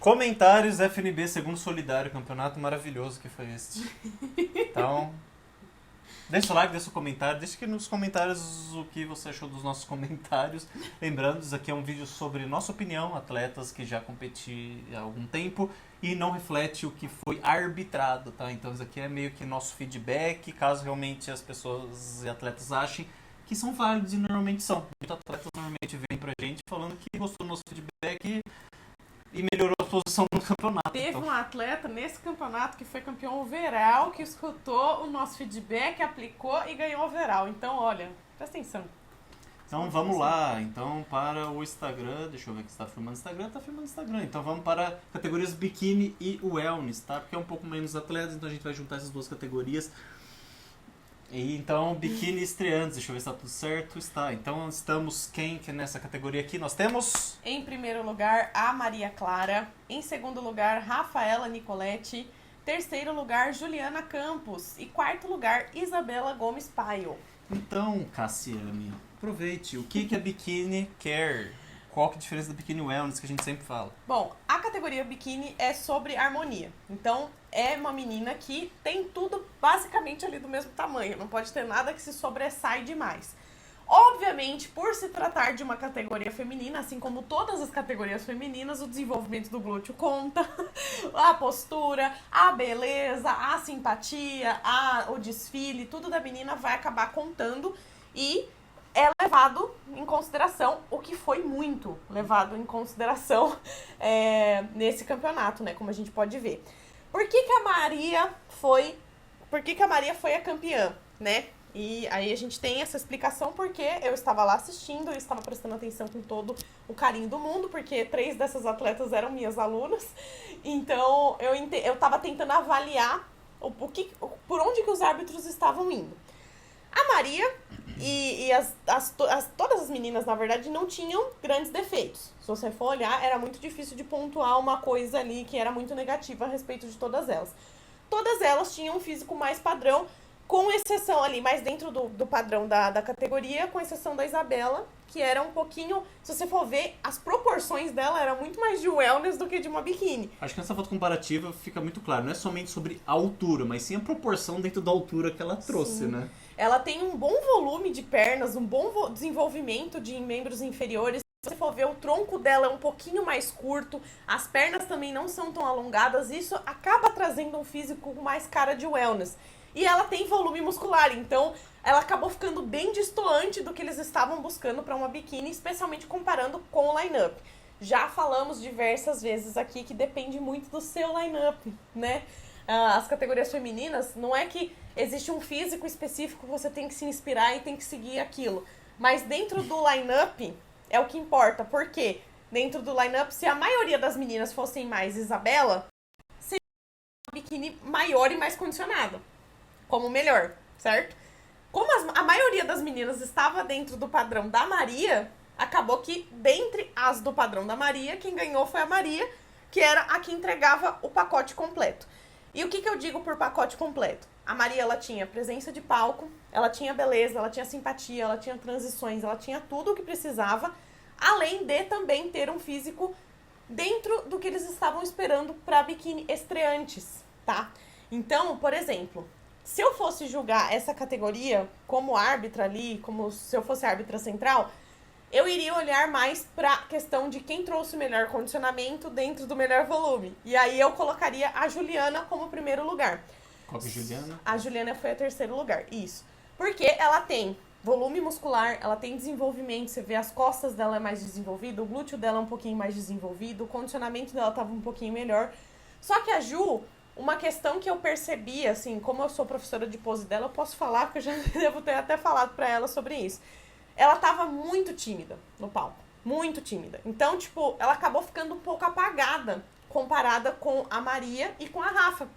Comentários FNB segundo Solidário, campeonato maravilhoso que foi este. Então, deixa o like, deixa o comentário, deixa aqui nos comentários o que você achou dos nossos comentários. Lembrando, isso aqui é um vídeo sobre nossa opinião, atletas que já competi há algum tempo e não reflete o que foi arbitrado, tá? Então isso aqui é meio que nosso feedback, caso realmente as pessoas e atletas achem que são válidos e normalmente são. Muitos atletas normalmente vêm pra gente falando que gostou do nosso feedback e melhorou a posição no campeonato. Teve então. um atleta nesse campeonato que foi campeão overall, que escutou o nosso feedback, aplicou e ganhou overall. Então, olha, presta atenção. Então vamos lá, então para o Instagram, deixa eu ver que está filmando o Instagram, está filmando o Instagram. Então vamos para categorias biquíni e wellness, tá? Porque é um pouco menos atletas, então a gente vai juntar essas duas categorias. E então, biquíni estreantes, deixa eu ver se está tudo certo. Está. Então estamos quem que nessa categoria aqui? Nós temos... Em primeiro lugar, a Maria Clara. Em segundo lugar, Rafaela Nicoletti. Terceiro lugar, Juliana Campos. E quarto lugar, Isabela Gomes Paio. Então, Cassiane, aproveite. O que a biquíni quer? Qual que é a diferença do biquíni wellness que a gente sempre fala? Bom, a categoria biquíni é sobre harmonia. Então, é uma menina que tem tudo basicamente ali do mesmo tamanho. Não pode ter nada que se sobressai demais. Obviamente, por se tratar de uma categoria feminina, assim como todas as categorias femininas, o desenvolvimento do glúteo conta, a postura, a beleza, a simpatia, o desfile, tudo da menina vai acabar contando e é levado em consideração, o que foi muito levado em consideração nesse campeonato, né? Como a gente pode ver. Por que a Maria foi a campeã, né? E aí a gente tem essa explicação porque eu estava lá assistindo, eu estava prestando atenção com todo o carinho do mundo, porque 3 dessas atletas eram minhas alunas. Então eu estava tentando avaliar por onde que os árbitros estavam indo. A Maria e todas as meninas, na verdade, não tinham grandes defeitos. Se você for olhar, era muito difícil de pontuar uma coisa ali que era muito negativa a respeito de todas elas. Todas elas tinham um físico mais padrão, com exceção ali, mais dentro do padrão da categoria, com exceção da Isabela, que era um pouquinho, se você for ver, as proporções dela eram muito mais de wellness do que de uma biquíni. Acho que nessa foto comparativa fica muito claro, não é somente sobre a altura, mas sim a proporção dentro da altura que ela trouxe, Sim. né? Ela tem um bom volume de pernas, um bom desenvolvimento de membros inferiores. Se você for ver, o tronco dela é um pouquinho mais curto, as pernas também não são tão alongadas, isso acaba trazendo um físico com mais cara de wellness. E ela tem volume muscular, então ela acabou ficando bem destoante do que eles estavam buscando para uma biquíni, especialmente comparando com o line-up. Já falamos diversas vezes aqui que depende muito do seu line-up, né? As categorias femininas, não é que existe um físico específico que você tem que se inspirar e tem que seguir aquilo. Mas dentro do line-up é o que importa. Por quê? Dentro do line-up, se a maioria das meninas fossem mais Isabela, seria uma biquíni maior e mais condicionada. Como melhor, certo? Como a maioria das meninas estava dentro do padrão da Maria, acabou que, dentre as do padrão da Maria, quem ganhou foi a Maria, que era a que entregava o pacote completo. E o que eu digo por pacote completo? A Maria, ela tinha presença de palco, ela tinha beleza, ela tinha simpatia, ela tinha transições, ela tinha tudo o que precisava, além de também ter um físico dentro do que eles estavam esperando para biquíni estreantes, tá? Então, por exemplo, se eu fosse julgar essa categoria como árbitra ali, como se eu fosse árbitra central, eu iria olhar mais pra questão de quem trouxe o melhor condicionamento dentro do melhor volume. E aí eu colocaria a Juliana como primeiro lugar. Qual que é a Juliana? A Juliana foi a terceiro lugar, isso. Porque ela tem volume muscular, ela tem desenvolvimento, você vê as costas dela é mais desenvolvido, o glúteo dela é um pouquinho mais desenvolvido, o condicionamento dela tava um pouquinho melhor. Só que a Ju, uma questão que eu percebi, assim, como eu sou professora de pose dela, eu posso falar, porque eu já devo ter até falado pra ela sobre isso. Ela tava muito tímida no palco, muito tímida. Então, tipo, ela acabou ficando um pouco apagada comparada com a Maria e com a Rafa.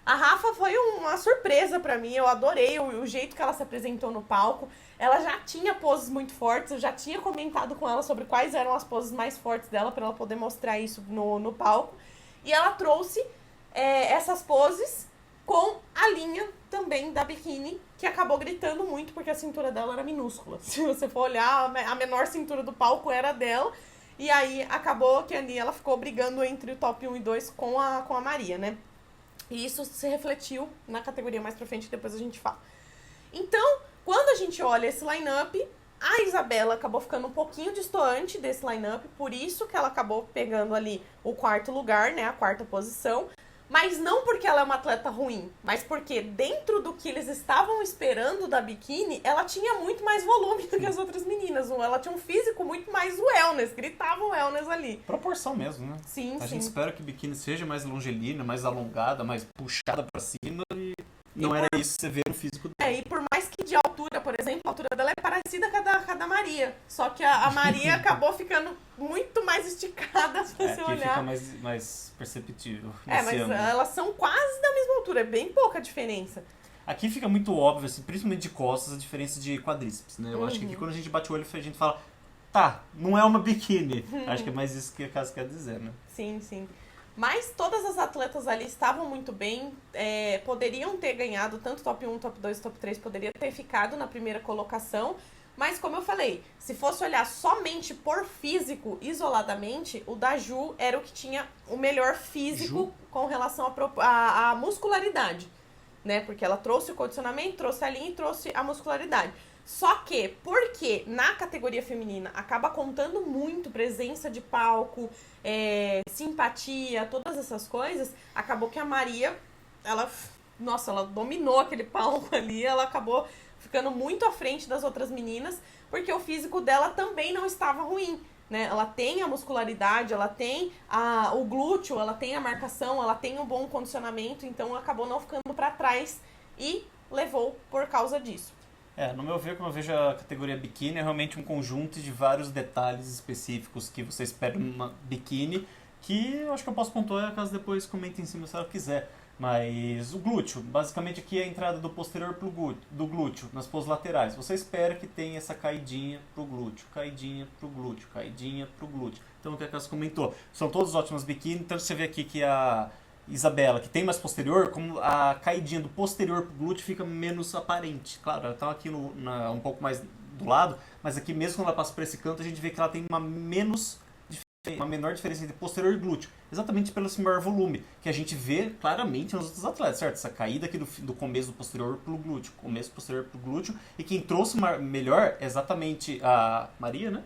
A Rafa foi uma surpresa pra mim, eu adorei o jeito que ela se apresentou no palco. Ela já tinha poses muito fortes, eu já tinha comentado com ela sobre quais eram as poses mais fortes dela pra ela poder mostrar isso no palco. E ela trouxe essas poses com a linha também da biquíni, que acabou gritando muito porque a cintura dela era minúscula. Se você for olhar, a menor cintura do palco era dela. E aí acabou que a Aninha ela ficou brigando entre o top 1 e 2 com a Maria, né? E isso se refletiu na categoria mais pra frente, depois a gente fala. Então, quando a gente olha esse line-up, a Isabela acabou ficando um pouquinho distoante desse line-up, por isso que ela acabou pegando ali o quarto lugar, né, a quarta posição. Mas não porque ela é uma atleta ruim, mas porque dentro do que eles estavam esperando da biquíni, ela tinha muito mais volume do que as outras meninas. Ela tinha um físico muito mais wellness, gritava o wellness ali. Proporção mesmo, né? Sim, A sim. gente espera que o biquíni seja mais longilínea, mais alongada, mais puxada pra cima e não era isso que você vê no físico dela. E por mais que de altura, por exemplo, a altura dela é parecida com a da Maria. Só que a Maria acabou ficando muito mais esticada, se você Aqui olhar. fica mais perceptível. Mas elas são quase da mesma altura, é bem pouca diferença. Aqui fica muito óbvio, assim, principalmente de costas, a diferença de quadríceps, né? Eu acho que aqui quando a gente bate o olho, a gente fala, tá, não é uma biquíni. Acho que é mais isso que a Casa quer dizer, né? Sim, sim. Mas todas as atletas ali estavam muito bem, poderiam ter ganhado tanto top 1, top 2, top 3, poderia ter ficado na primeira colocação. Mas como eu falei, se fosse olhar somente por físico, isoladamente, o da Ju era o que tinha o melhor físico com relação à muscularidade, né? Porque ela trouxe o condicionamento, trouxe a linha e trouxe a muscularidade. Só que, porque na categoria feminina acaba contando muito presença de palco, simpatia, todas essas coisas, acabou que a Maria, ela dominou aquele palco ali, ela acabou ficando muito à frente das outras meninas, porque o físico dela também não estava ruim, né? Ela tem a muscularidade, ela tem o glúteo, ela tem a marcação, ela tem um bom condicionamento, então acabou não ficando para trás e levou por causa disso. No meu ver, como eu vejo a categoria biquíni, é realmente um conjunto de vários detalhes específicos que você espera numa biquíni, que eu acho que eu posso pontuar, caso depois comente em cima se ela quiser. Mas o glúteo, basicamente aqui é a entrada do posterior do glúteo, nas poses laterais. Você espera que tenha essa caidinha pro glúteo, caidinha pro glúteo, caidinha pro glúteo. Então o que a Casa comentou, são todos ótimos biquíni, então você vê aqui que a Isabela, que tem mais posterior, como a caidinha do posterior pro glúteo fica menos aparente. Claro, ela tá aqui um pouco mais do lado, mas aqui mesmo quando ela passa por esse canto, a gente vê que ela tem uma menor diferença entre posterior e glúteo. Exatamente pelo esse maior volume, que a gente vê claramente nos outros atletas, certo? Essa caída aqui do começo do posterior pro glúteo, começo posterior pro glúteo, e quem trouxe melhor é exatamente a Maria, né?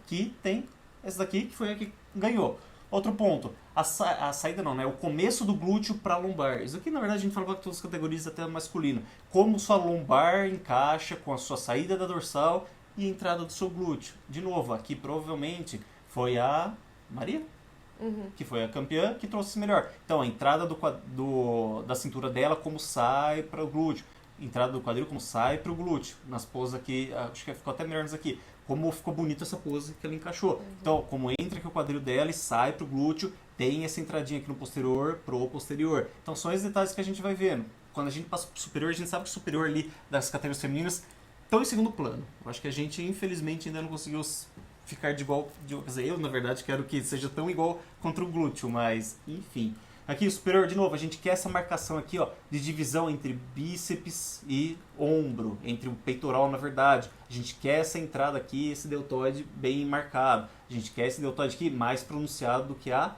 Que tem essa daqui, que foi a que ganhou. Outro ponto, a saída não, né? O começo do glúteo para lombar. Isso aqui, na verdade, a gente fala para todas as categorias, até masculina. Como sua lombar encaixa com a sua saída da dorsal e a entrada do seu glúteo. De novo, aqui provavelmente foi a Maria, que foi a campeã, que trouxe melhor. Então, a entrada da cintura dela, como sai para o glúteo. Entrada do quadril, como sai para o glúteo. Nas poses aqui, acho que ficou até melhor nisso aqui. Como ficou bonita essa pose que ela encaixou. Então, como entra aqui o quadril dela e sai pro glúteo, tem essa entradinha aqui no posterior, pro posterior. Então, são esses detalhes que a gente vai vendo. Quando a gente passa pro superior, a gente sabe que o superior ali das categorias femininas estão em segundo plano. Eu acho que a gente, infelizmente, ainda não conseguiu ficar de igual... Quer dizer, eu, na verdade, quero que seja tão igual contra o glúteo, mas, enfim... Aqui, o superior, de novo, a gente quer essa marcação aqui, ó, de divisão entre bíceps e ombro, entre o peitoral, na verdade. A gente quer essa entrada aqui, esse deltoide bem marcado. A gente quer esse deltoide aqui mais pronunciado do que a...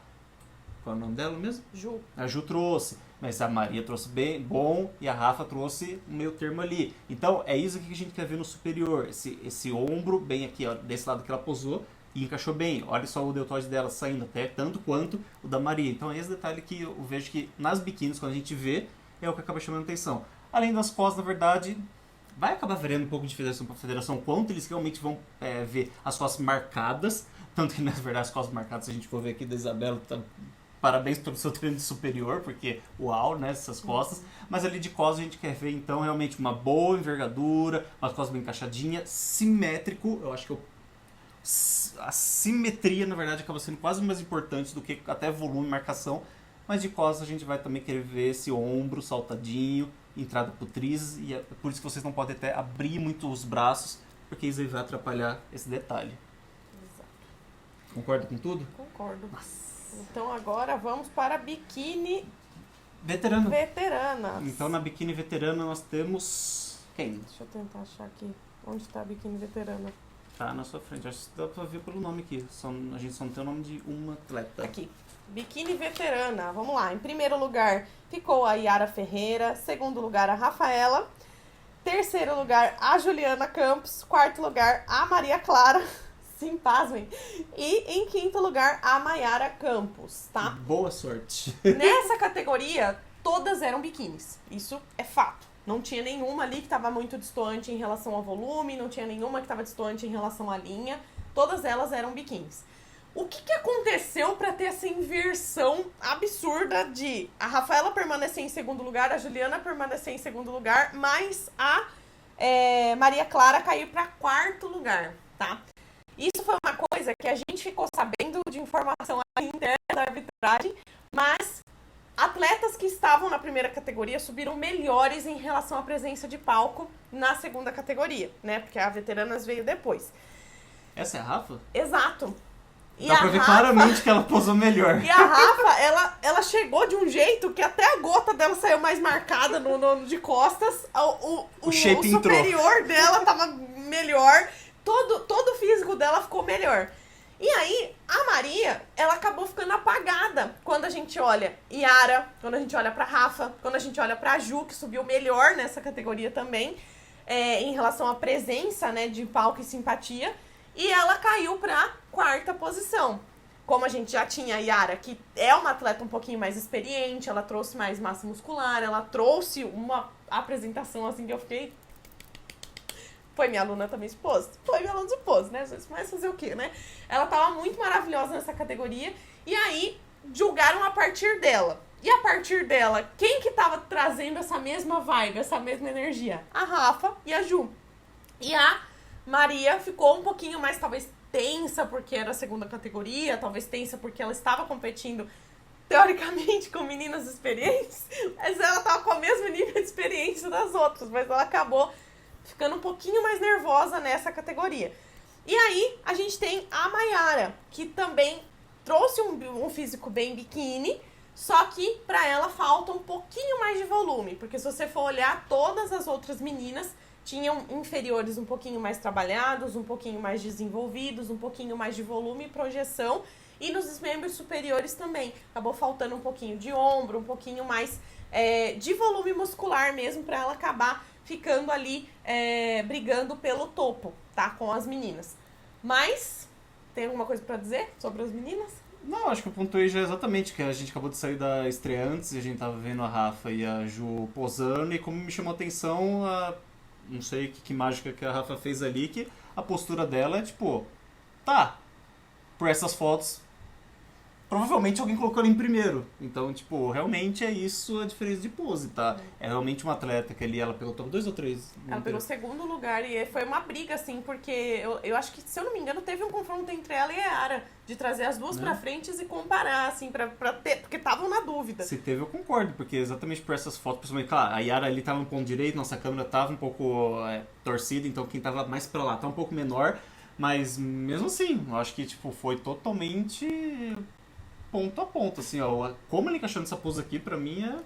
Qual é o nome dela mesmo? Ju. A Ju trouxe, mas a Maria trouxe bem bom e a Rafa trouxe o meio termo ali. Então, é isso aqui que a gente quer ver no superior, esse ombro bem aqui, ó, desse lado que ela posou. E encaixou bem. Olha só o deltoide dela saindo até tanto quanto o da Maria. Então é esse detalhe que eu vejo que nas biquínis, quando a gente vê, é o que acaba chamando a atenção. Além das costas, na verdade, vai acabar variando um pouco de federação para federação, quanto eles realmente vão ver as costas marcadas. Tanto que, na verdade, as costas marcadas, se a gente for ver aqui da Isabela, tá... Parabéns pelo seu treino superior, porque uau, né, essas costas. Mas ali de costas a gente quer ver, então, realmente uma boa envergadura, umas costas bem encaixadinhas, simétrico. Eu acho que a simetria, na verdade, acaba sendo quase mais importante do que até volume e marcação. Mas de costas a gente vai também querer ver esse ombro saltadinho, entrada pro tríceps. E é por isso que vocês não podem até abrir muito os braços, porque isso aí vai atrapalhar esse detalhe. Exato. Concorda com tudo? Concordo. Então agora vamos para a biquíni veterana. Então na biquíni veterana nós temos... Quem? Deixa eu tentar achar aqui. Onde está a biquíni veterana? Tá na sua frente. Acho que dá pra ver pelo nome aqui. A gente só não tem o nome de uma atleta. Aqui. Biquíni veterana. Vamos lá. Em primeiro lugar ficou a Yara Ferreira. Segundo lugar, a Rafaela. Terceiro lugar, a Juliana Campos. Quarto lugar, a Maria Clara. Sim, pasmem. E em quinto lugar, a Mayara Campos, tá? Boa sorte. Nessa categoria, todas eram biquínis. Isso é fato. Não tinha nenhuma ali que estava muito distante em relação ao volume, não tinha nenhuma que estava distante em relação à linha. Todas elas eram biquínis. O que aconteceu para ter essa inversão absurda de a Rafaela permanecer em segundo lugar, a Juliana permanecer em segundo lugar, mas a Maria Clara cair para quarto lugar, tá? Isso foi uma coisa que a gente ficou sabendo de informação interna da arbitragem, mas atletas que estavam na primeira categoria subiram melhores em relação à presença de palco na segunda categoria, né? Porque a veteranas veio depois. Essa é a Rafa? Exato. E dá pra ver claramente que ela posou melhor. E a Rafa, ela chegou de um jeito que até a gota dela saiu mais marcada de costas. O shape superior dela tava melhor. Todo o físico dela ficou melhor. E aí, a Maria, ela acabou ficando apagada quando a gente olha Yara, quando a gente olha pra Rafa, quando a gente olha pra Ju, que subiu melhor nessa categoria também, em relação à presença, né, de palco e simpatia. E ela caiu pra quarta posição. Como a gente já tinha a Yara, que é uma atleta um pouquinho mais experiente, ela trouxe mais massa muscular, ela trouxe uma apresentação assim que eu fiquei... Foi minha aluna também esposa? Foi minha aluna esposa, né? Mas fazer o quê, né? Ela tava muito maravilhosa nessa categoria. E aí, julgaram a partir dela. E a partir dela, quem que tava trazendo essa mesma vibe, essa mesma energia? A Rafa e a Ju. E a Maria ficou um pouquinho mais, talvez, tensa, porque era a segunda categoria. Talvez tensa porque ela estava competindo, teoricamente, com meninas experientes. Mas ela tava com o mesmo nível de experiência das outras. Mas ela acabou ficando um pouquinho mais nervosa nessa categoria. E aí, a gente tem a Mayara, que também trouxe um físico bem biquíni, só que pra ela falta um pouquinho mais de volume, porque se você for olhar, todas as outras meninas tinham inferiores um pouquinho mais trabalhados, um pouquinho mais desenvolvidos, um pouquinho mais de volume e projeção, e nos membros superiores também. Acabou faltando um pouquinho de ombro, um pouquinho mais de volume muscular mesmo, pra ela acabar ficando ali brigando pelo topo, tá? Com as meninas. Mas, tem alguma coisa pra dizer sobre as meninas? Não, acho que eu pontuei já exatamente, que a gente acabou de sair da estreia antes, e a gente tava vendo a Rafa e a Ju posando, e como me chamou a atenção, não sei que mágica que a Rafa fez ali, que a postura dela é tipo, tá, por essas fotos, provavelmente alguém colocou ela em primeiro. Então, tipo, realmente é isso a diferença de pose, tá? É realmente uma atleta que ali, ela pegou top 2 ou 3? Ela pegou segundo lugar e foi uma briga, assim, porque eu acho que, se eu não me engano, teve um confronto entre ela e a Yara, de trazer as duas pra frente e comparar, assim, pra ter, porque estavam na dúvida. Se teve, eu concordo, porque exatamente por essas fotos, principalmente, claro, a Yara ali tava no ponto direito, nossa câmera tava um pouco torcida, então quem tava mais pra lá tá um pouco menor, mas mesmo assim, eu acho que, tipo, foi totalmente ponto a ponto, assim, ó, como ele encaixou nessa pose aqui, pra mim é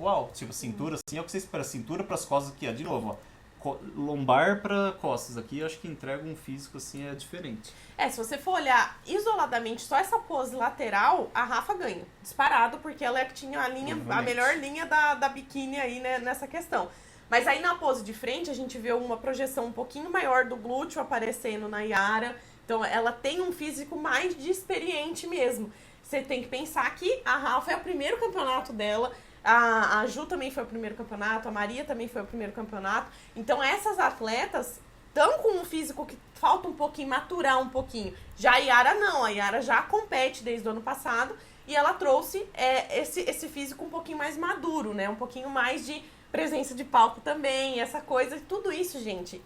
uau, tipo, cintura, assim, é o que você espera, cintura pras costas aqui, ó, de novo, ó, lombar pra costas aqui, eu acho que entrega um físico, assim, diferente. Se você for olhar isoladamente só essa pose lateral, a Rafa ganha, disparado, porque ela é que tinha a melhor linha da biquíni aí, né, nessa questão. Mas aí na pose de frente, a gente vê uma projeção um pouquinho maior do glúteo aparecendo na Yara. Então, ela tem um físico mais de experiente mesmo. Você tem que pensar que a Rafa é o primeiro campeonato dela, a Ju também foi o primeiro campeonato, a Maria também foi o primeiro campeonato. Então, essas atletas estão com um físico que falta um pouquinho, maturar um pouquinho. Já a Yara não, a Yara já compete desde o ano passado e ela trouxe esse físico um pouquinho mais maduro, né? Um pouquinho mais de presença de palco também, essa coisa. Tudo isso, gente,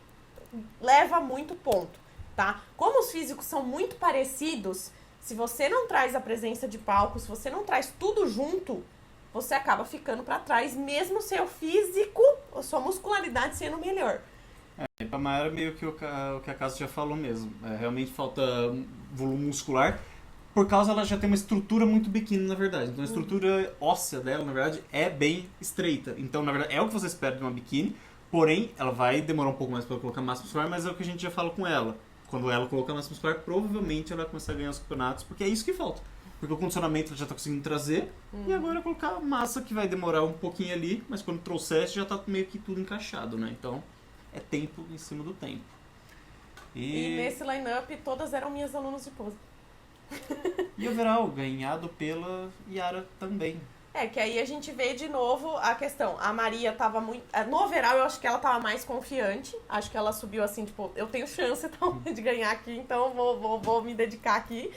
leva muito ponto. Tá? Como os físicos são muito parecidos, se você não traz a presença de palco, se você não traz tudo junto, você acaba ficando pra trás, mesmo seu físico, a sua muscularidade sendo melhor. Pra Mayara, meio que o que a Casa já falou mesmo. Realmente falta volume muscular, por causa ela já tem uma estrutura muito biquíni, na verdade. Então a estrutura óssea dela, na verdade, é bem estreita. Então, na verdade, é o que você espera de uma biquíni. Porém, ela vai demorar um pouco mais para colocar massa muscular, mas é o que a gente já fala com ela. Quando ela colocar massa muscular, provavelmente ela vai começar a ganhar os campeonatos, porque é isso que falta. Porque o condicionamento ela já tá conseguindo trazer, e agora é colocar massa que vai demorar um pouquinho ali, mas quando trouxer já tá meio que tudo encaixado, né? Então, é tempo em cima do tempo. E nesse line-up, todas eram minhas alunas de pose. E overall, ganhado pela Yara também. Que aí a gente vê de novo a questão. A Maria tava muito... No overall, eu acho que ela tava mais confiante. Acho que ela subiu assim, tipo, eu tenho chance de ganhar aqui, então vou me dedicar aqui.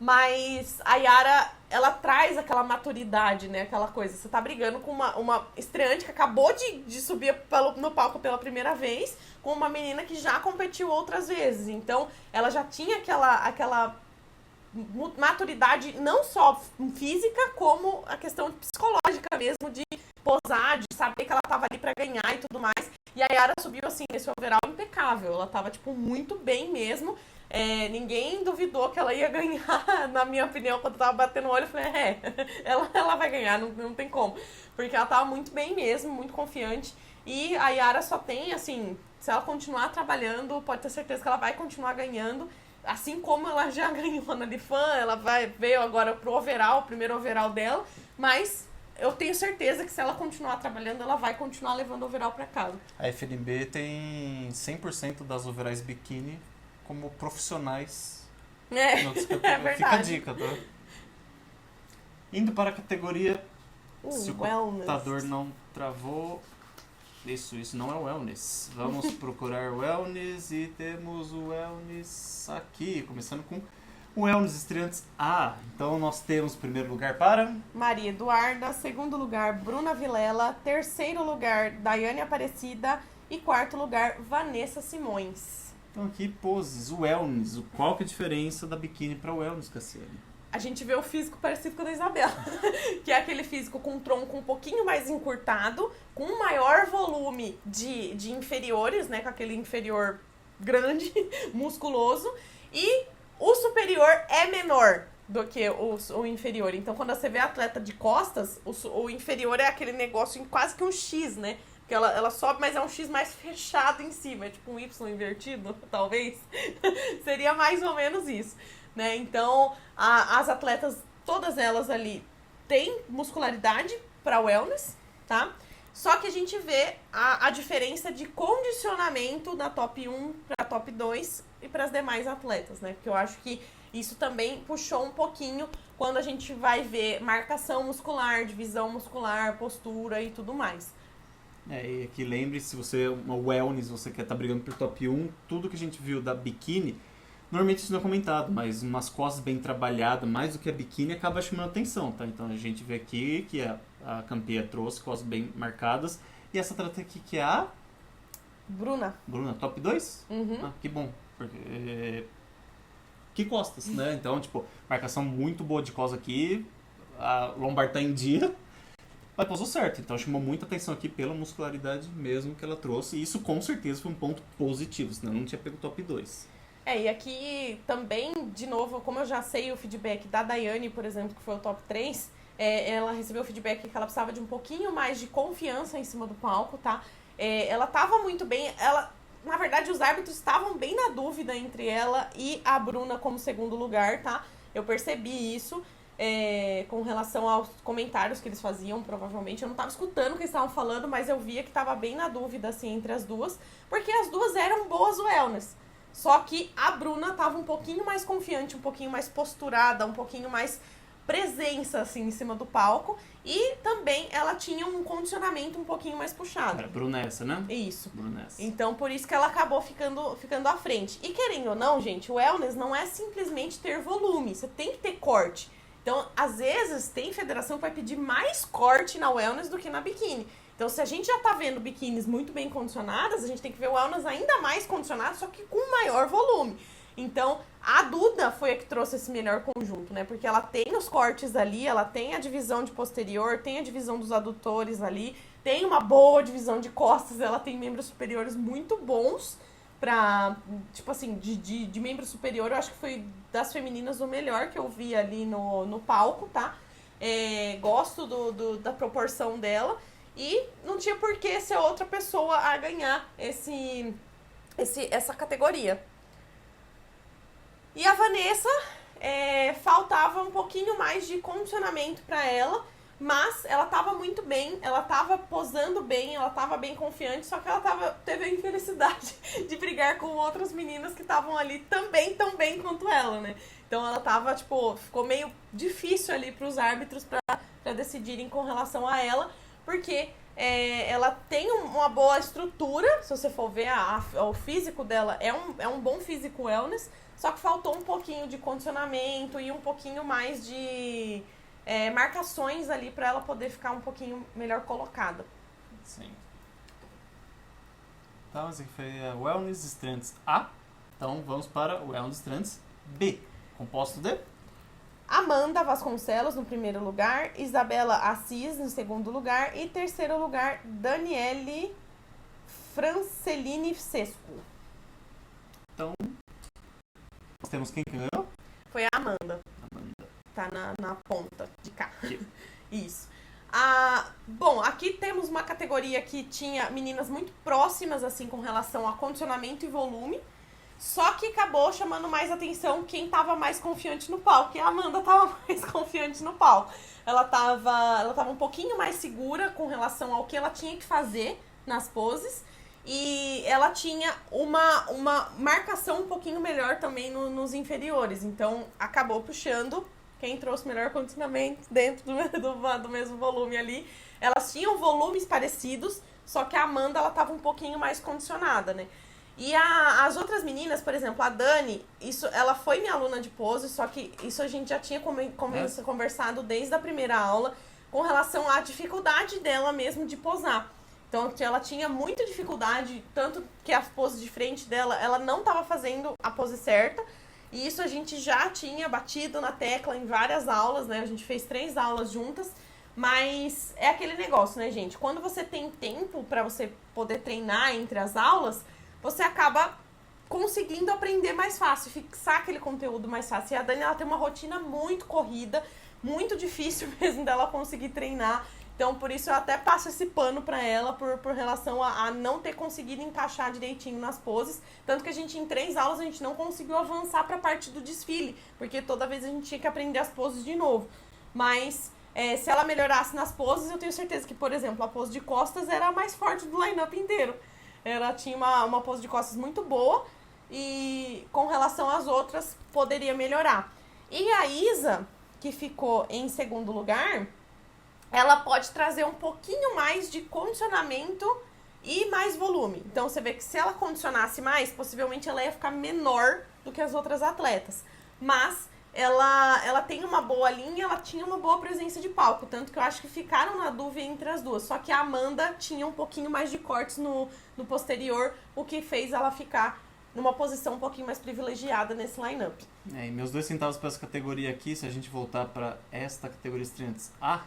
Mas a Yara, ela traz aquela maturidade, né? Aquela coisa. Você tá brigando com uma estreante que acabou de subir no palco pela primeira vez, com uma menina que já competiu outras vezes. Então, ela já tinha aquela maturidade não só física, como a questão psicológica mesmo, de posar, de saber que ela tava ali pra ganhar e tudo mais. E a Yara subiu, assim, nesse overall impecável. Ela tava, tipo, muito bem mesmo. Ninguém duvidou que ela ia ganhar, na minha opinião, quando eu tava batendo o olho, eu falei, ela vai ganhar, não tem como. Porque ela tava muito bem mesmo, muito confiante. E a Yara só tem, assim, se ela continuar trabalhando, pode ter certeza que ela vai continuar ganhando. Assim como ela já ganhou na Lifan, ela veio agora pro overall, o primeiro overall dela, mas eu tenho certeza que se ela continuar trabalhando, ela vai continuar levando o overall pra casa. A FNB tem 100% das overalls biquíni como profissionais. É verdade. Fica a dica, tá? Indo para a categoria, se o computador não travou... Isso não é wellness. Vamos procurar wellness e temos o wellness aqui, começando com o wellness estreantes A. Então nós temos primeiro lugar para Maria Eduarda, segundo lugar Bruna Vilela, terceiro lugar Daiane Aparecida e quarto lugar Vanessa Simões. Então aqui poses, o wellness. Qual que é a diferença da biquíni para o wellness, Cassiane? A gente vê o físico parecido com o da Isabela, que é aquele físico com um tronco um pouquinho mais encurtado, com um maior volume de inferiores, né, com aquele inferior grande, musculoso, e o superior é menor do que o inferior. Então, quando você vê atleta de costas, o inferior é aquele negócio quase que um X, né? Porque ela sobe, mas é um X mais fechado em cima, é tipo um Y invertido, talvez. Seria mais ou menos isso. Né? Então, as atletas, todas elas ali, têm muscularidade para wellness, tá? Só que a gente vê a diferença de condicionamento da top 1 para top 2 e para as demais atletas, né? Porque eu acho que isso também puxou um pouquinho quando a gente vai ver marcação muscular, divisão muscular, postura e tudo mais. E aqui lembre-se, se você é uma wellness, você quer estar brigando por top 1, tudo que a gente viu da biquíni, normalmente isso não é comentado, mas umas costas bem trabalhadas, mais do que a biquíni, acaba chamando atenção, tá? Então a gente vê aqui que a campeã trouxe costas bem marcadas. E essa atleta aqui que é a... Bruna, top 2? Uhum. Que bom. Porque... Que costas, né? Então, tipo, marcação muito boa de costas aqui. A lombar tá em dia. Mas posou certo. Então chamou muita atenção aqui pela muscularidade mesmo que ela trouxe. E isso com certeza foi um ponto positivo, senão não tinha pego top 2. E aqui também, de novo, como eu já sei o feedback da Daiane, por exemplo, que foi o top 3, ela recebeu o feedback que ela precisava de um pouquinho mais de confiança em cima do palco, tá? Ela tava muito bem, na verdade, os árbitros estavam bem na dúvida entre ela e a Bruna como segundo lugar, tá? Eu percebi isso com relação aos comentários que eles faziam, provavelmente. Eu não tava escutando o que eles estavam falando, mas eu via que tava bem na dúvida, assim, entre as duas, porque as duas eram boas wellness. Só que a Bruna tava um pouquinho mais confiante, um pouquinho mais posturada, um pouquinho mais presença, assim, em cima do palco. E também ela tinha um condicionamento um pouquinho mais puxado. Era Brunessa, né? Isso. Brunessa. Então, por isso que ela acabou ficando à frente. E querendo ou não, gente, o wellness não é simplesmente ter volume. Você tem que ter corte. Então, às vezes, tem federação que vai pedir mais corte na wellness do que na biquíni. Então, se a gente já tá vendo biquínis muito bem condicionadas, a gente tem que ver o wellness ainda mais condicionado, só que com maior volume. Então, a Duda foi a que trouxe esse melhor conjunto, né? Porque ela tem os cortes ali, ela tem a divisão de posterior, tem a divisão dos adutores ali, tem uma boa divisão de costas, ela tem membros superiores muito bons pra, tipo assim, de membro superior, eu acho que foi das femininas o melhor que eu vi ali no palco, tá? Gosto da proporção dela. E não tinha por que ser outra pessoa a ganhar essa categoria. E a Vanessa, faltava um pouquinho mais de condicionamento para ela, mas ela tava muito bem, ela tava posando bem, ela tava bem confiante, só que ela teve a infelicidade de brigar com outras meninas que estavam ali também tão bem quanto ela, né? Então ela tava, tipo, ficou meio difícil ali pros árbitros pra decidirem com relação a ela, porque ela tem uma boa estrutura, se você for ver o físico dela, é um bom físico wellness, só que faltou um pouquinho de condicionamento e um pouquinho mais de marcações ali para ela poder ficar um pouquinho melhor colocada. Sim. Então, esse aqui foi a Wellness Strengths A. Então, vamos para o Wellness Strengths B. Composto de Amanda Vasconcelos no primeiro lugar, Isabela Assis no segundo lugar e terceiro lugar, Daniele Francelini Sesco. Então, nós temos quem ganhou? Foi a Amanda. Tá na ponta de cá. Isso. Bom, aqui temos uma categoria que tinha meninas muito próximas, assim, com relação a condicionamento e volume. Só que acabou chamando mais atenção quem tava mais confiante no palco. E a Amanda tava mais confiante no palco. Ela tava um pouquinho mais segura com relação ao que ela tinha que fazer nas poses. E ela tinha uma marcação um pouquinho melhor também nos inferiores. Então, acabou puxando quem trouxe melhor condicionamento dentro do mesmo volume ali. Elas tinham volumes parecidos, só que a Amanda, ela tava um pouquinho mais condicionada, né? E as outras meninas, por exemplo, a Dani, ela foi minha aluna de pose, só que isso a gente já tinha conversado desde a primeira aula com relação à dificuldade dela mesmo de posar. Então, ela tinha muita dificuldade, tanto que a pose de frente dela, ela não estava fazendo a pose certa. E isso a gente já tinha batido na tecla em várias aulas, né? A gente fez 3 aulas juntas. Mas é aquele negócio, né, gente? Quando você tem tempo para você poder treinar entre as aulas, você acaba conseguindo aprender mais fácil, fixar aquele conteúdo mais fácil. E a Dani, ela tem uma rotina muito corrida, muito difícil mesmo dela conseguir treinar. Então, por isso eu até passo esse pano pra ela, por relação a não ter conseguido encaixar direitinho nas poses. Tanto que a gente, em 3 aulas, a gente não conseguiu avançar pra parte do desfile, porque toda vez a gente tinha que aprender as poses de novo. Mas, se ela melhorasse nas poses, eu tenho certeza que, por exemplo, a pose de costas era a mais forte do line-up inteiro. Ela tinha uma pose de costas muito boa e, com relação às outras, poderia melhorar. E a Isa, que ficou em segundo lugar, ela pode trazer um pouquinho mais de condicionamento e mais volume. Então, você vê que se ela condicionasse mais, possivelmente ela ia ficar menor do que as outras atletas. Mas ela tem uma boa linha, ela tinha uma boa presença de palco. Tanto que eu acho que ficaram na dúvida entre as duas. Só que a Amanda tinha um pouquinho mais de cortes no posterior, o que fez ela ficar numa posição um pouquinho mais privilegiada nesse line-up. E meus 2 centavos para essa categoria aqui, se a gente voltar para esta categoria Strengths A,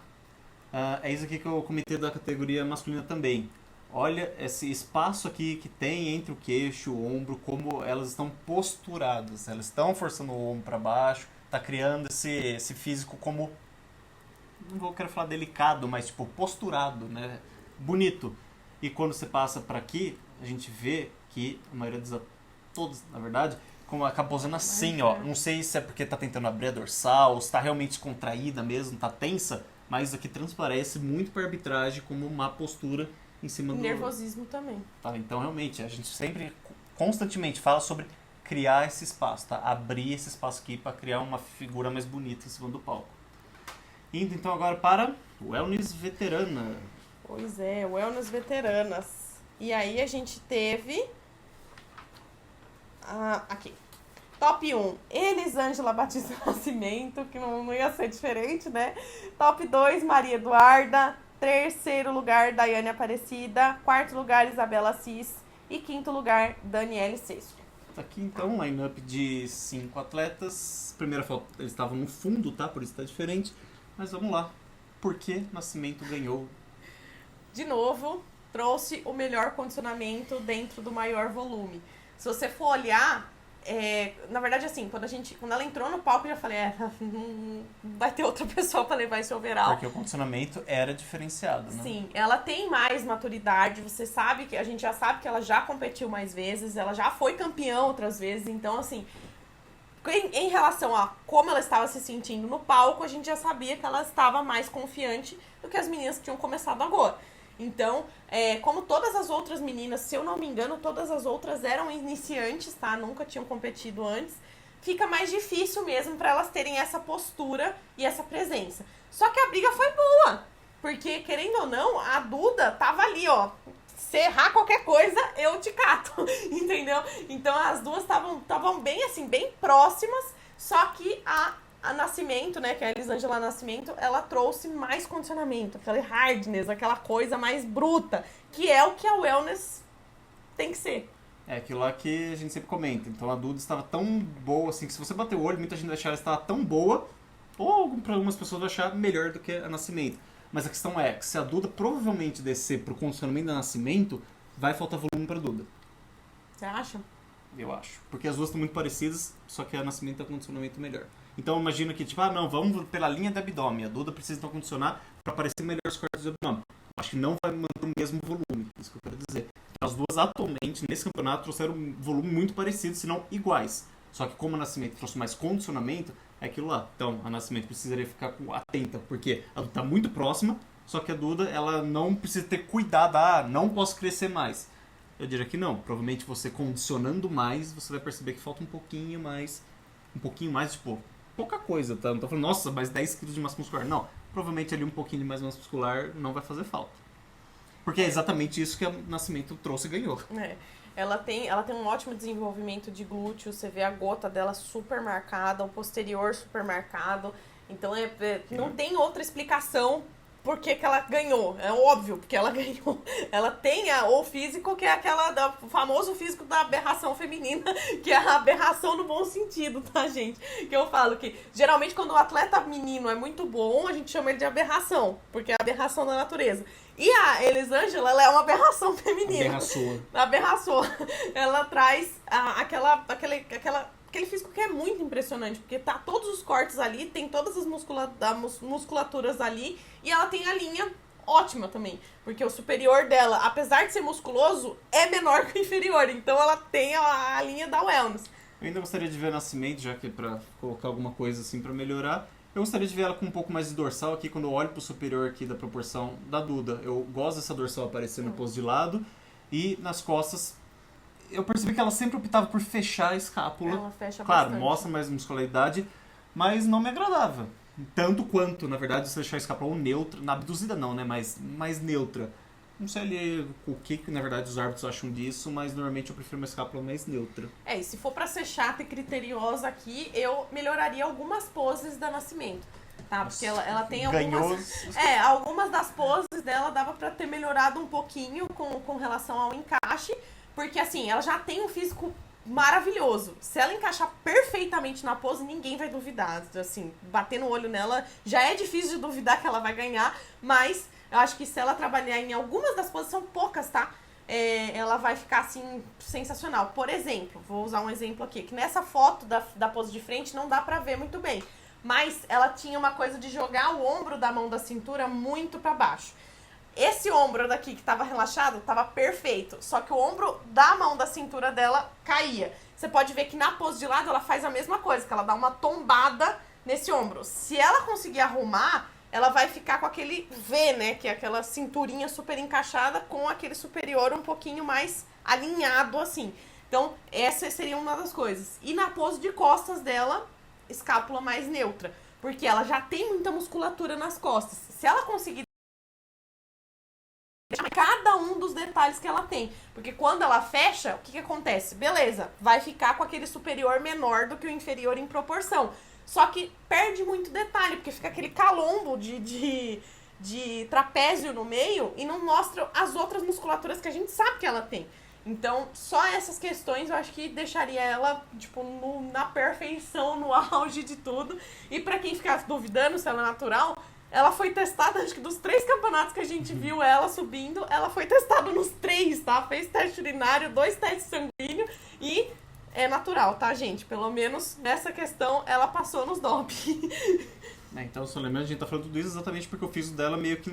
é isso aqui que eu comentei da categoria masculina também. Olha esse espaço aqui que tem entre o queixo e o ombro, como elas estão posturadas. Elas estão forçando o ombro para baixo, tá criando esse físico como, quero falar delicado, mas tipo posturado, né? Bonito. E quando você passa para aqui, a gente vê que a maioria todos, na verdade, como acaba posando assim, ó. Não sei se é porque tá tentando abrir a dorsal, se tá realmente contraída mesmo, tá tensa. Mas isso aqui transparece muito para a arbitragem como uma postura em cima do... Nervosismo também. Tá, então, realmente, a gente sempre, constantemente fala sobre criar esse espaço, tá? Abrir esse espaço aqui para criar uma figura mais bonita em cima do palco. Indo, então, agora para Wellness Veterana. Pois é, Wellness Veteranas. E aí a gente teve... aqui. Top 1, Elisângela Batista Nascimento, que não ia ser diferente, né? Top 2, Maria Eduarda. Terceiro lugar, Daiane Aparecida. Quarto lugar, Isabela Assis. E quinto lugar, Daniele Sesco. Aqui, então, um line-up de 5 atletas. Primeira foto, eles estavam no fundo, tá? Por isso tá diferente. Mas vamos lá. Por que Nascimento ganhou? De novo, trouxe o melhor condicionamento dentro do maior volume. Se você for olhar... na verdade, assim, quando ela entrou no palco, eu já falei, não vai ter outra pessoa pra levar esse overall. Porque o condicionamento era diferenciado, né? Sim, ela tem mais maturidade, você sabe que a gente já sabe que ela já competiu mais vezes, ela já foi campeã outras vezes, então assim, em relação a como ela estava se sentindo no palco, a gente já sabia que ela estava mais confiante do que as meninas que tinham começado agora. Então, como todas as outras meninas, se eu não me engano, todas as outras eram iniciantes, tá? Nunca tinham competido antes. Fica mais difícil mesmo para elas terem essa postura e essa presença. Só que a briga foi boa, porque, querendo ou não, a Duda tava ali, ó. Se errar qualquer coisa, eu te cato, entendeu? Então, as duas estavam bem, assim, bem próximas, só que a Nascimento, né, que é a Elisângela Nascimento, ela trouxe mais condicionamento, aquela hardness, aquela coisa mais bruta, que é o que a wellness tem que ser. É aquilo lá que a gente sempre comenta. Então a Duda estava tão boa, assim, que se você bater o olho, muita gente vai achar que ela estava tão boa, ou para algumas pessoas vai achar melhor do que a Nascimento. Mas a questão é que se a Duda provavelmente descer pro condicionamento da Nascimento, vai faltar volume pra Duda. Você acha? Eu acho. Porque as duas estão muito parecidas, só que a Nascimento tem um condicionamento melhor. Então imagina que, tipo, não, vamos pela linha de abdômen. A Duda precisa então condicionar para aparecer melhor os cortes do abdômen. Acho que não vai manter o mesmo volume, isso que eu quero dizer. As duas atualmente, nesse campeonato, trouxeram um volume muito parecido, se não iguais. Só que como a Nascimento trouxe mais condicionamento, é aquilo lá. Então, a Nascimento precisaria ficar atenta, porque a Duda está muito próxima, só que a Duda, ela não precisa ter cuidado, não posso crescer mais. Eu diria que não. Provavelmente você condicionando mais, você vai perceber que falta um pouquinho mais, tipo, pouca coisa, tá? Não tô falando, nossa, mais 10 quilos de massa muscular. Não, provavelmente ali um pouquinho de mais massa muscular não vai fazer falta. Porque é exatamente isso que o Nascimento trouxe e ganhou. Ela tem um ótimo desenvolvimento de glúteo, você vê a gota dela super marcada, o posterior super marcado. Então não tem outra explicação por que ela ganhou. É óbvio, porque ela ganhou. Ela tem o físico que é o famoso físico da aberração feminina, que é a aberração no bom sentido, tá, gente? Que eu falo que, geralmente, quando o atleta menino é muito bom, a gente chama ele de aberração, porque é a aberração da natureza. E a Elisângela, ela é uma aberração feminina. Aberração. Ela traz aquele físico que é muito impressionante, porque tá todos os cortes ali, tem todas as musculaturas ali, e ela tem a linha ótima também, porque o superior dela, apesar de ser musculoso, é menor que o inferior, então ela tem a linha da wellness. Eu ainda gostaria de ver Nascimento, já que é pra colocar alguma coisa assim pra melhorar. Eu gostaria de ver ela com um pouco mais de dorsal aqui, quando eu olho pro superior aqui da proporção da Duda. Eu gosto dessa dorsal aparecer no pose de lado, e nas costas eu percebi que ela sempre optava por fechar a escápula. Ela fecha claro, bastante. mostra mais muscularidade, mas não me agradava. Tanto quanto, na verdade, se deixar a escápula ou neutra, na abduzida não, né, mas mais neutra. Não sei ali o que, na verdade, os árbitros acham disso, mas normalmente eu prefiro uma escápula mais neutra. E se for pra ser chata e criteriosa aqui, eu melhoraria algumas poses da Nascimento. Tá, porque ela tem algumas das poses dela dava pra ter melhorado um pouquinho com relação ao encaixe. Porque, assim, ela já tem um físico maravilhoso. Se ela encaixar perfeitamente na pose, ninguém vai duvidar. Assim, bater no olho nela já é difícil de duvidar que ela vai ganhar, mas eu acho que se ela trabalhar em algumas das poses, são poucas, tá? Ela vai ficar, assim, sensacional. Por exemplo, vou usar um exemplo aqui, que nessa foto da pose de frente não dá pra ver muito bem, mas ela tinha uma coisa de jogar o ombro da mão da cintura muito pra baixo. Esse ombro daqui que tava relaxado, tava perfeito. Só que o ombro da mão da cintura dela caía. Você pode ver que na pose de lado ela faz a mesma coisa, que ela dá uma tombada nesse ombro. Se ela conseguir arrumar, ela vai ficar com aquele V, né? Que é aquela cinturinha super encaixada com aquele superior um pouquinho mais alinhado, assim. Então, essa seria uma das coisas. E na pose de costas dela, escápula mais neutra. Porque ela já tem muita musculatura nas costas. Se ela conseguir cada um dos detalhes que ela tem. Porque quando ela fecha, o que acontece? Beleza, vai ficar com aquele superior menor do que o inferior em proporção. Só que perde muito detalhe, porque fica aquele calombo de trapézio no meio e não mostra as outras musculaturas que a gente sabe que ela tem. Então, só essas questões eu acho que deixaria ela, tipo, na perfeição, no auge de tudo. E pra quem ficasse duvidando se ela é natural, ela foi testada, acho que dos 3 campeonatos que a gente viu ela subindo, ela foi testada nos 3, tá? Fez teste urinário, 2 testes sanguíneos e é natural, tá, gente? Pelo menos nessa questão ela passou nos doping. Então, só lembrando, a gente tá falando tudo isso exatamente porque o físico dela meio que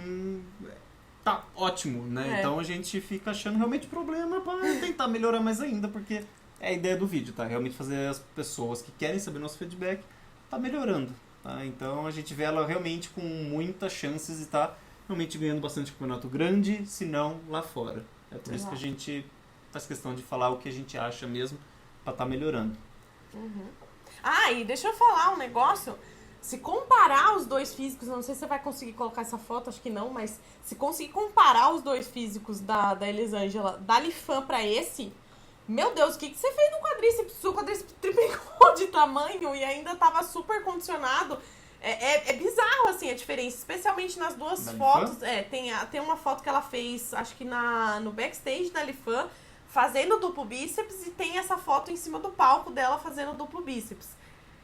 tá ótimo, né? Então a gente fica achando realmente problema pra tentar melhorar mais ainda, porque é a ideia do vídeo, tá? Realmente fazer as pessoas que querem saber nosso feedback tá melhorando, tá? Então a gente vê ela realmente com muitas chances e tá realmente ganhando bastante campeonato grande, se não lá fora. É por isso que a gente faz questão de falar o que a gente acha mesmo pra tá melhorando. E deixa eu falar um negócio. Se comparar os dois físicos, não sei se você vai conseguir colocar essa foto, acho que não, mas se conseguir comparar os dois físicos da Elisângela, da Lifan pra esse, meu Deus, o que você fez no quadríceps? O quadríceps triplicou de tamanho e ainda tava super condicionado. É bizarro, assim, a diferença, especialmente nas duas fotos. Tem uma foto que ela fez, acho que no backstage da Lifan, fazendo duplo bíceps, e tem essa foto em cima do palco dela fazendo duplo bíceps.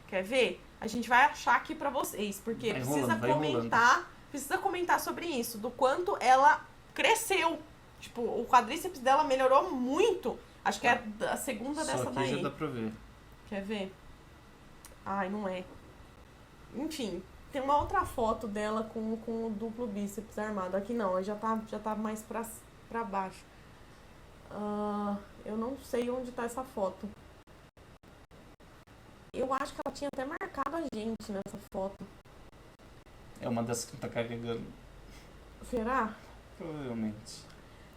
Quer ver? A gente vai achar aqui pra vocês, porque precisa comentar sobre isso, do quanto ela cresceu. Tipo, o quadríceps dela melhorou muito. Acho que é a segunda dessa Só aqui daí. já dá pra ver. Quer ver? Ai, não é. Enfim, tem uma outra foto dela com o duplo bíceps armado. Aqui não, já tá mais pra baixo. Eu não sei onde tá essa foto. Eu acho que ela tinha até marcado a gente nessa foto. É uma dessas que tá carregando. Será? Provavelmente.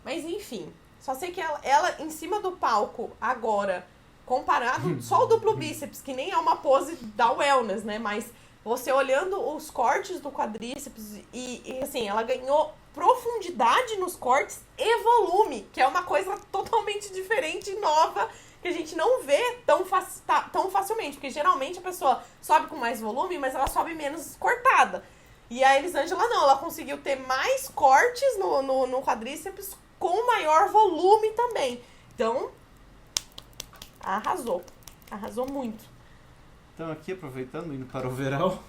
Mas enfim, só sei que ela em cima do palco agora, comparado só o duplo bíceps, que nem é uma pose da wellness, né? Mas você olhando os cortes do quadríceps e assim, ela ganhou profundidade nos cortes e volume, que é uma coisa totalmente diferente e nova, que a gente não vê tão facilmente, porque geralmente a pessoa sobe com mais volume, mas ela sobe menos cortada. E a Elisângela não, ela conseguiu ter mais cortes no quadríceps com maior volume também. Então, arrasou muito. Então aqui, aproveitando, indo para o overall.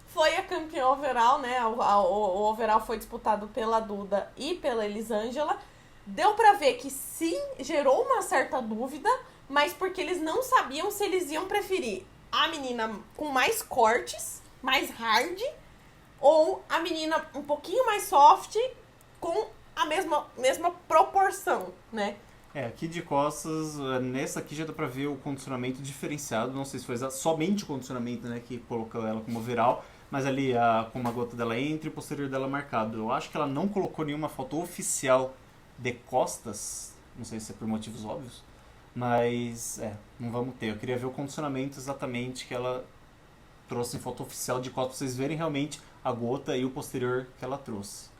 Foi a campeã overall, né? O overall foi disputado pela Duda e pela Elisângela. Deu pra ver que sim, gerou uma certa dúvida, mas porque eles não sabiam se eles iam preferir a menina com mais cortes, mais hard, ou a menina um pouquinho mais soft, com a mesma proporção, né? Aqui de costas, nessa aqui já dá pra ver o condicionamento diferenciado. Não sei se foi somente o condicionamento, né, que colocou ela como overall, mas ali com uma gota dela entre e o posterior dela marcado. Eu acho que ela não colocou nenhuma foto oficial de costas, não sei se é por motivos óbvios, mas não vamos ter. Eu queria ver o condicionamento exatamente que ela trouxe em foto oficial de costas, pra vocês verem realmente a gota e o posterior que ela trouxe.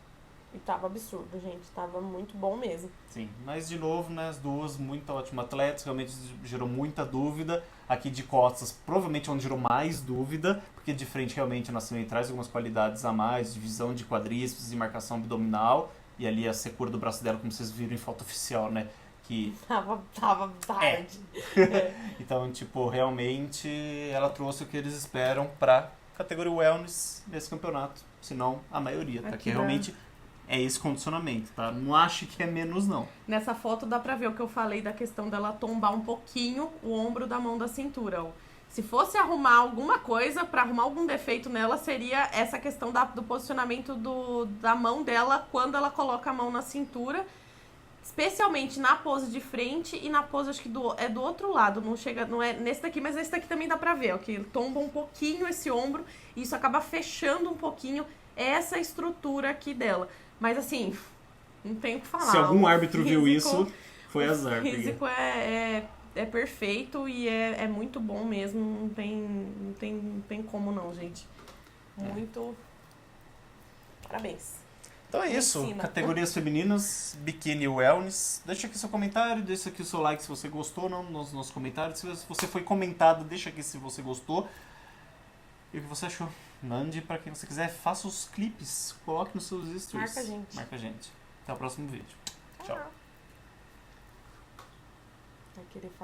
E tava absurdo, gente, tava muito bom mesmo. Sim, mas de novo, né, as duas muito ótimas atletas, realmente gerou muita dúvida. Aqui de costas, provavelmente onde gerou mais dúvida, porque de frente realmente nós também traz algumas qualidades a mais, divisão de quadríceps e marcação abdominal, e ali a secura do braço dela, como vocês viram em foto oficial, né, que... Tava hard. Então, tipo, realmente ela trouxe o que eles esperam pra categoria wellness nesse campeonato, se não a maioria, tá? Que realmente é esse condicionamento, tá? Não acho que é menos, não. Nessa foto dá pra ver o que eu falei da questão dela tombar um pouquinho o ombro da mão da cintura, ó. Se fosse arrumar alguma coisa, pra arrumar algum defeito nela, seria essa questão do posicionamento da mão dela quando ela coloca a mão na cintura, especialmente na pose de frente e na pose, acho que do outro lado, não é nesse daqui, mas nesse daqui também dá pra ver, ó, que tomba um pouquinho esse ombro e isso acaba fechando um pouquinho essa estrutura aqui dela. Mas assim, não tem o que falar. Se algum árbitro viu isso, foi azar. O físico é perfeito e é muito bom mesmo. Não tem como não, gente. Muito. Parabéns. Então é isso. Categorias femininas, biquíni e wellness. Deixa aqui seu comentário, deixa aqui o seu like se você gostou não, nos comentários. Se você foi comentado, deixa aqui se você gostou. E o que você achou? Mande pra quem você quiser, faça os clipes, coloque nos seus stories. Marca a gente. Até o próximo vídeo. Tchau. Vai querer falar.